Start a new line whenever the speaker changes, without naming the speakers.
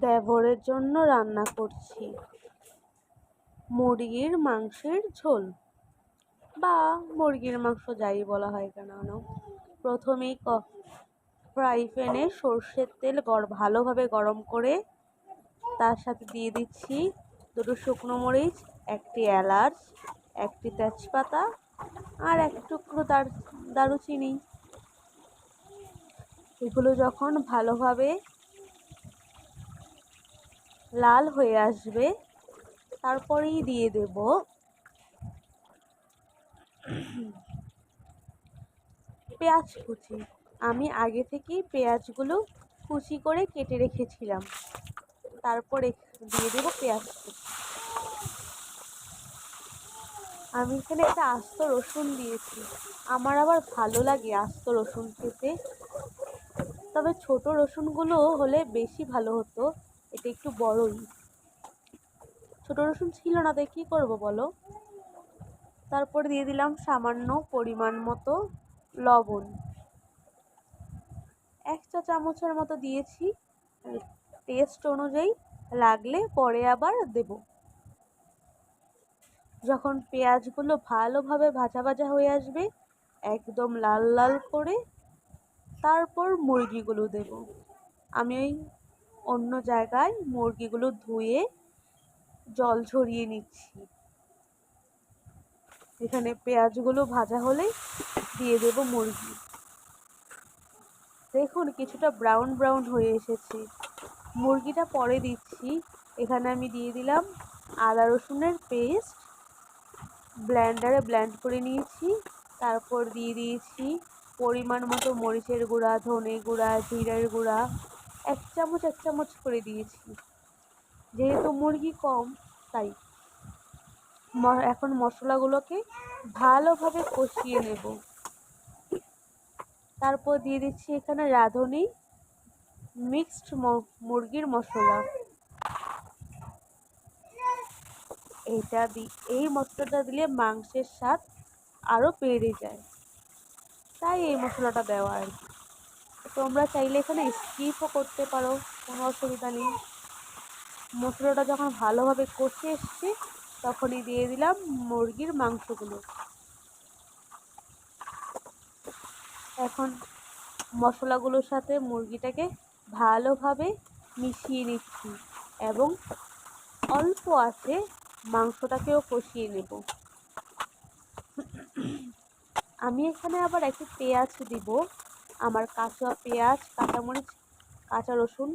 দেবরের জন্য রান্না করছি মুরগির মাংসের ঝোল বা মুরগির মাংস যাই বলা হয় কেন। প্রথমেই ফ্রাই প্যানে সর্ষের তেল ভালোভাবে গরম করে তার সাথে দিয়ে দিচ্ছি দুটো শুকনো মরিচ, একটি এলাচ, একটি তেজপাতা আর এক টুকরো দারুচিনি। এগুলো যখন ভালোভাবে লাল হয়ে আসবে তারপরেই দিয়ে দেব পেঁয়াজ কুচি। আমি আগে থেকেই পেঁয়াজগুলো কুচি করে কেটে রেখেছিলাম, তারপরে দিয়ে দেব পেঁয়াজ কুচি। আমি এখানে একটা আস্ত রসুন দিয়েছি, আমার আবার ভালো লাগে আস্ত রসুন খেতে, তবে ছোট রসুনগুলো হলে বেশি ভালো হতো, এটা একটু বড়ই। ছোট রসুন ছিল না, তাই কী করবো বলো। তারপর দিয়ে দিলাম সামান্য পরিমাণ মতো লবণ, 1 চা চামচের মতো দিয়েছি, টেস্ট অনুযায়ী লাগলে পরে আবার দেব। যখন পেঁয়াজগুলো ভালোভাবে ভাজা ভাজা হয়ে আসবে একদম লাল লাল করে, তারপর মুরগিগুলো দেব। আমি ওই অন্য জায়গায় মুরগিগুলো ধুয়ে জল ঝরিয়ে নিচ্ছি। এখানে পেঁয়াজগুলো ভাজা হলে দিয়ে দেব মুরগি। দেখুন কিছুটা ব্রাউন ব্রাউন হয়ে এসেছে, মুরগিটা পরে দিচ্ছি। এখানে আমি দিয়ে দিলাম আদা রসুনের পেস্ট, ব্লেন্ডারে ব্লেন্ড করে নিয়েছি। তারপর দিয়ে দিয়েছি পরিমাণ মতো মরিচের গুঁড়া, ধনে গুঁড়া, জিরের গুঁড়া, 1 চামচ করে দিয়েছি, যেহেতু মুরগি কম তাই। এখন মশলাগুলোকে ভালোভাবে কষিয়ে নেব। তারপর দিয়ে দিচ্ছি এখানে রাঁধুনি মিক্সড মুরগির মশলা। এই মশলাটা দিলে মাংসের স্বাদ আরও বেড়ে যায়, তাই এই মশলাটা দেওয়া আর কি। তোমরা চাইলে এখানে স্কিপও করতে পারো, কোনো অসুবিধা নেই। মশলাটা যখন ভালোভাবে কষে এসছে তখনই দিয়ে দিলাম মুরগির মাংসগুলো। এখন মশলাগুলোর সাথে মুরগিটাকে ভালোভাবে মিশিয়ে নিচ্ছি এবং অল্প আছে মাংসটাকেও কষিয়ে নেব। আমি এখানে আবার একটি পেঁয়াজ দিব, আমার কাঁচা পেঁয়াজ, কাঁচামরিচ, কাঁচা রসুন